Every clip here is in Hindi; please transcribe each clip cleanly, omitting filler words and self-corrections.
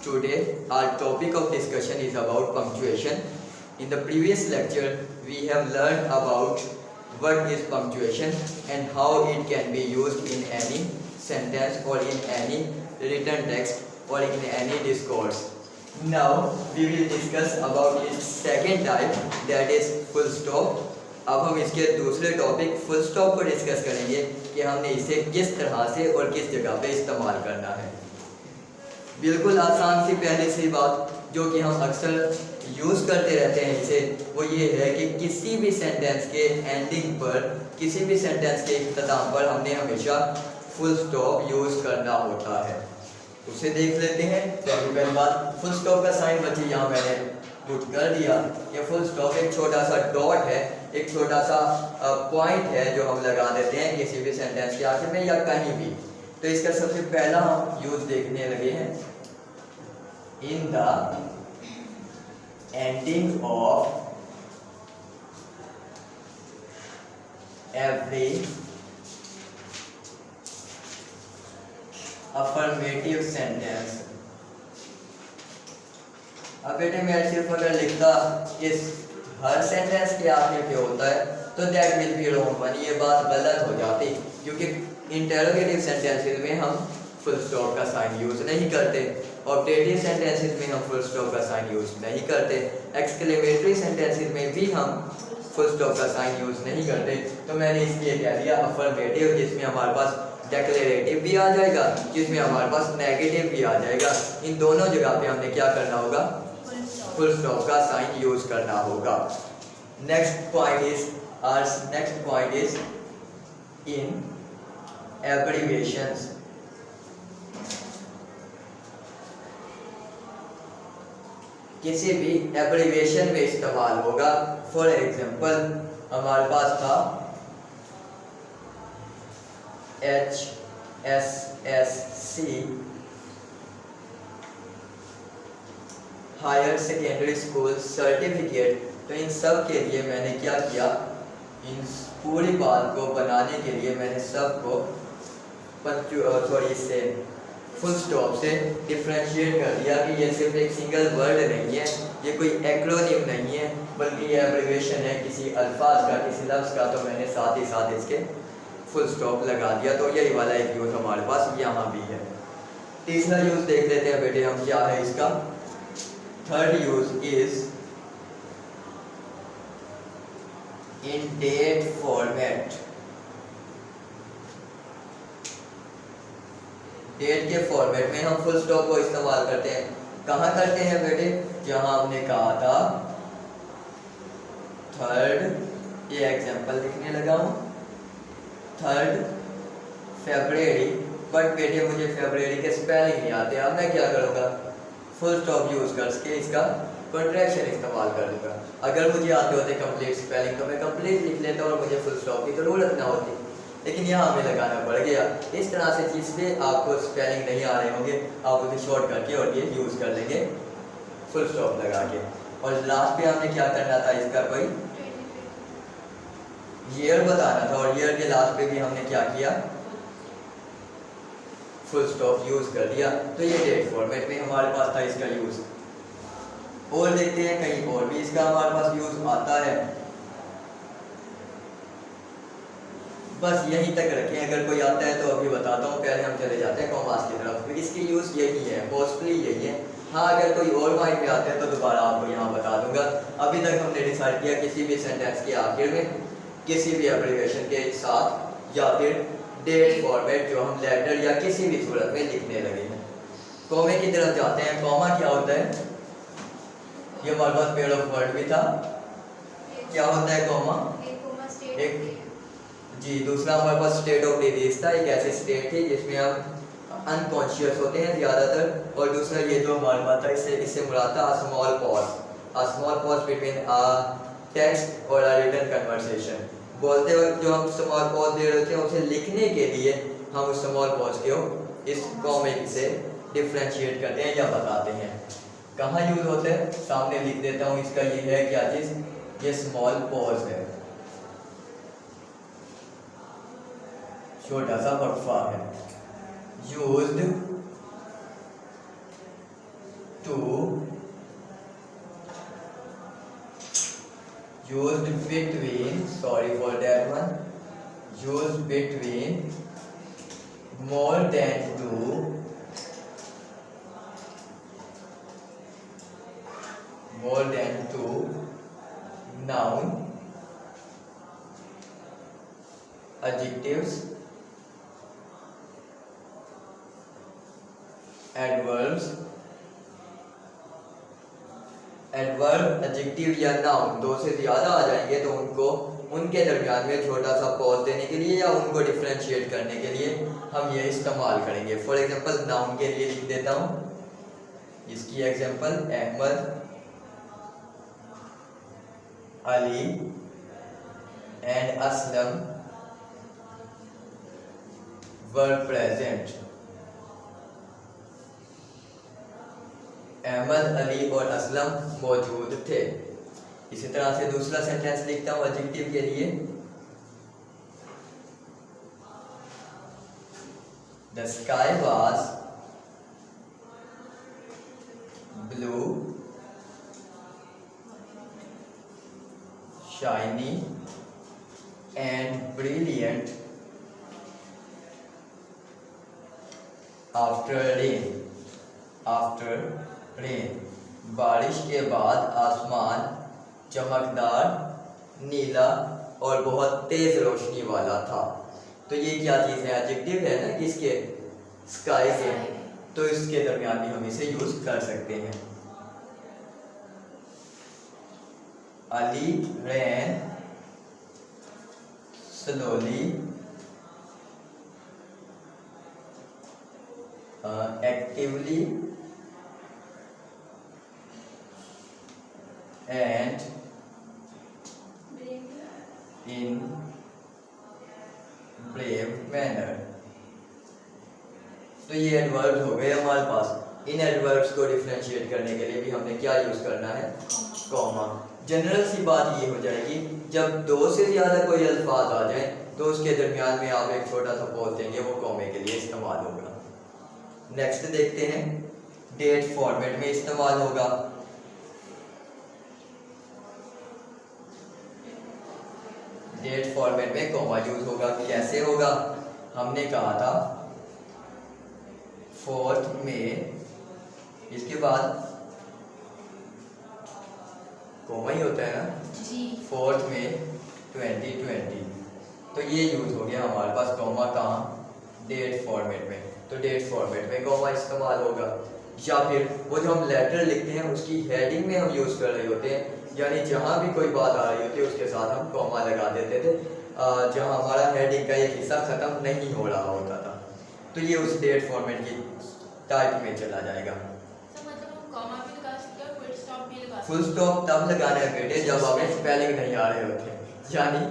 Today our topic of discussion is about punctuation. In the previous lecture we have learned about what is punctuation and how it can be used in any sentence or in any written text or in any discourse. Now we will discuss about its second type, that is full stop. अब हम इसके दूसरे टॉपिक फुल स्टॉप को डिस्कस करेंगे कि हमने इसे किस तरह से और किस जगह पे इस्तेमाल करना है। बिल्कुल आसान सी पहली सी बात जो कि हम अक्सर यूज़ करते रहते हैं इसे, वो ये है कि किसी भी सेंटेंस के एंडिंग पर, किसी भी सेंटेंस के इख्तिताम पर हमने हमेशा फुल स्टॉप यूज़ करना होता है। उसे देख लेते हैं। पहली बात, फुल स्टॉप का साइन बच्चे यहाँ मैंने पुट कर दिया। ये फुल स्टॉप एक छोटा सा डॉट है, एक छोटा सा पॉइंट है जो हम लगा देते हैं किसी भी सेंटेंस के आखिर में या कहीं भी। तो इसका सबसे पहला हम यूज देखने लगे हैं, in the ending of every affirmative sentence. अब बेटे मैं सिर्फ अगर लिखता इस हर सेंटेंस के आखिर पे होता है तो that will be wrong one, ये बात गलत हो जाती, क्योंकि इंटरोगेटिव सेंटेंसेस में हम फुल स्टॉप का साइन यूज नहीं करते, ऑब्जेक्टिव सेंटेंसेस में हम फुल स्टॉप का साइन यूज नहीं करते, एक्सक्लेमेटरी सेंटेंसेस में भी हम फुल स्टॉप का साइन यूज नहीं करते। तो मैंने इसलिए कह दिया अफर्मेटिव, जिसमें हमारे पास डेक्लेरेटिव भी आ जाएगा, जिसमें हमारे पास नेगेटिव भी आ जाएगा। इन दोनों जगह पे हमने क्या करना होगा, फुल स्टॉप का साइन यूज करना होगा। Next point is in abbreviations. किसी भी एब्रिविएशन में इस्तेमाल होगा। फॉर एग्जांपल हमारे पास था HSSC higher secondary school certificate. तो इन सब के लिए मैंने क्या किया, इन पूरी बात को बनाने के लिए मैंने सबको इससे फुल स्टॉप से डिफरेंशिएट कर दिया कि ये सिर्फ एक सिंगल वर्ड नहीं है, ये कोई एक्रोनिम नहीं है, बल्कि ये एब्रिविएशन है किसी अल्फाज का, किसी लफ्ज़ का। तो मैंने साथ ही साथ इसके फुल स्टॉप लगा दिया। तो यही वाला एक यूज़ हमारे पास यहाँ भी है। तीसरा यूज़ देख लेते हैं बेटे हम, क्या है इसका। Third use is in date format. Date के फॉर्मेट में हम फुल स्टॉप को इस्तेमाल करते हैं। कहाँ करते हैं बेटे, जहां हमने कहा था थर्ड, ये एग्जांपल लिखने लगा हूं, 3 फरवरी। बट बेटे मुझे फरवरी के स्पेलिंग नहीं आते, अब मैं क्या करूँगा, फुल स्टॉप यूज करके इसका कॉन्ट्रैक्शन इस्तेमाल कर दूंगा। अगर मुझे आते होते कंप्लीट स्पेलिंग तो मैं कंप्लीट लिख लेता और मुझे फुल स्टॉप की जरूरत ना होती, लेकिन यहाँ हमें लगाना पड़ गया। इस तरह से चीज़ पे आपको स्पेलिंग नहीं आ रहे होंगे, आप उसे शॉर्ट करके और ये यूज़ कर लेंगे फुल स्टॉप लगा के। और लास्ट पे हमने क्या करना था, इसका कोई ईयर बताना था, और ईयर के लास्ट पे भी हमने क्या किया, फुल स्टॉप यूज कर दिया। तो ये डेट फॉर्मेट में हमारे पास था इसका यूज। और देखते हैं कहीं और भी इसका हमारे पास यूज आता है। बस यहीं तक रखें, अगर कोई आता है तो अभी बताता हूँ, पहले हम चले जाते हैं कॉमर्स की तरफ। इसकी यूज यही है, मोस्टली यही है। हाँ, अगर कोई और माइंड में आता है तो दोबारा आपको यहाँ बता दूंगा। अभी तक हमने डिसाइड किया किसी भी सेंटेंस के आखिर में किसी भी एब्रिविएशन के साथ या फिर डेट फॉर्मेट जो हम लेटर या किसी भी सूरत में लिखने लगे हैं। कॉमे की तरफ जाते हैं। कॉमा क्या होता है, ये हमारे पास पेड़ ऑफ वर्ड भी था। क्या होता है कॉमा, एक जी। दूसरा हमारे पास स्टेट ऑफ डिजीज था, एक ऐसे स्टेट थी जिसमें हम अनकॉन्शियस होते हैं ज़्यादातर। और दूसरा ये जो हमारे पास था, इससे मुराद था small pause between a text और अ रिटन कन्वर्सेशन। बोलते वक्त जो हम स्मॉल पॉज दे रहे थे, उसे लिखने के लिए हम उस स्मॉल पॉज को इस कॉमे से डिफरेंशिएट करते हैं या बताते हैं। कहाँ यूज होते हैं, सामने लिख देता हूँ। इसका ये है क्या चीज़, ये स्मॉल पॉज है, छोटा सा वक्फा है। Used used between, sorry for that one, used between more than two noun adjectives, adverbs, adverb adjective या नाउन दो से ज्यादा आ जाएंगे तो उनको उनके दरमियान में छोटा सा पॉज देने के लिए या उनको डिफरेंशिएट करने के लिए हम ये इस्तेमाल करेंगे। फॉर एग्जांपल नाउन के लिए लिख देता हूँ, इसकी example Ahmed, Ali and Aslam were present. Ahmed, Ali और असलम मौजूद थे। इसी तरह से दूसरा सेंटेंस लिखता हूं एडजेक्टिव के लिए, the sky was blue shiny and brilliant after rain. बारिश के बाद आसमान चमकदार, नीला और बहुत तेज रोशनी वाला था। तो ये क्या चीज़ है? एडजेक्टिव है ना किसके? स्काई के। तो इसके दरमियान भी हम इसे यूज कर सकते हैं। Early rain slowly actively and in brave manner। तो ये एडवर्ब्स हो गए हमारे पास। इन एडवर्ब्स को डिफरेंशिएट करने के लिए भी हमने क्या यूज करना है? कॉमा। जनरल सी बात ये हो जाएगी, जब दो से ज्यादा कोई अल्फाज आ जाए तो उसके दरमियान में आप एक छोटा सा पॉज देंगे, वो कॉमे के लिए इस्तेमाल होगा। नेक्स्ट देखते हैं, डेट फॉर्मेट में इस्तेमाल होगा। डेट फॉर्मेट में कॉमा यूज होगा। कैसे होगा? हमने कहा था 4 मई, इसके बाद कॉमा ही होता है ना जी। 4 मई 2020। तो ये यूज हो गया हमारे पास कॉमा कहाँ? डेट फॉर्मेट में। तो डेट फॉर्मेट में कॉमा इस्तेमाल होगा। या फिर वो जो हम लेटर लिखते हैं उसकी हेडिंग में हम यूज कर रहे होते हैं, यानी जहाँ भी कोई बात आ रही होती है उसके साथ हम कॉमा लगा देते थे, जहाँ हमारा हेडिंग का एक हिस्सा खत्म नहीं हो रहा होता था। तो ये उस डेट फॉर्मेट की टाइप में चला जाएगा। फुल स्टॉप तब लगाना है बेटे जब हमें स्पेलिंग नहीं आ रहे होते, यानी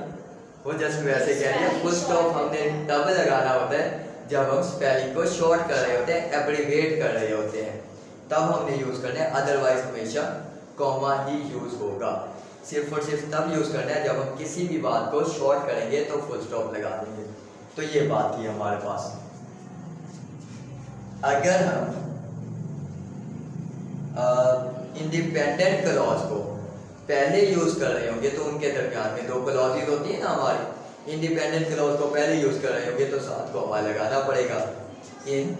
वो जस्ट वैसे कह रही है, फुल स्टॉप हमने तब लगाना होता है जब हम स्पेलिंग को शॉर्ट कर रहे होते हैं, एब्रीविएट कर रहे होते हैं, तब हमने यूज करना है। अदरवाइज हमेशा कॉमा ही यूज होगा। सिर्फ और सिर्फ तब यूज करना है जब हम किसी भी बात को शॉर्ट करेंगे तो फुल स्टॉप लगा देंगे। तो ये बात थी हमारे पास। अगर हम इंडिपेंडेंट क्लॉज को पहले यूज कर रहे होंगे तो उनके दरमियान में दो क्लॉजेज होती है ना हमारी, इंडिपेंडेंट क्लॉज को पहले यूज कर रहे होंगे तो साथ कॉमा लगाना पड़ेगा। इन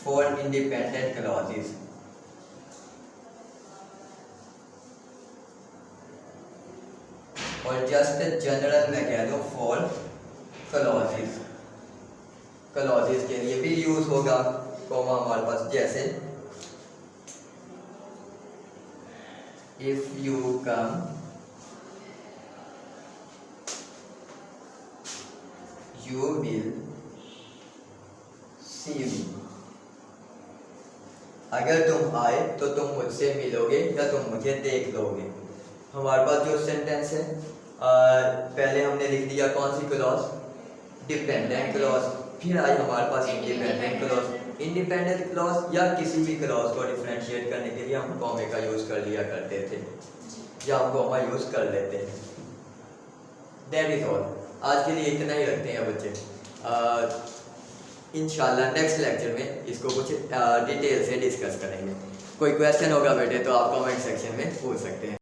फॉर इंडिपेंडेंट क्लॉजेज, और जस्ट जनरल में कह दो फॉर क्लॉजेज। क्लॉजेज के लिए भी यूज होगा कॉमा हमारे पास, जैसे if you come you will see me. अगर तुम आए तो तुम मुझसे मिलोगे या तुम मुझे देख लोगे। हमारे पास जो सेंटेंस है पहले हमने लिख दिया कौन सी क्लॉज? Dependent clause. फिर आई हमारे पास इंडिपेंडेंट क्लॉज। इंडिपेंडेंट क्लॉज या किसी भी क्लॉज को डिफरेंशिएट करने के लिए हम कॉमे का यूज कर लिया करते थे, या हम कॉमा यूज कर लेते हैं। That is all. आज के लिए इतना ही रखते हैं बच्चे। इंशाल्लाह नेक्स्ट लेक्चर में इसको कुछ डिटेल से डिस्कस करेंगे। कोई क्वेश्चन होगा बेटे तो आप कमेंट सेक्शन में पूछ सकते हैं।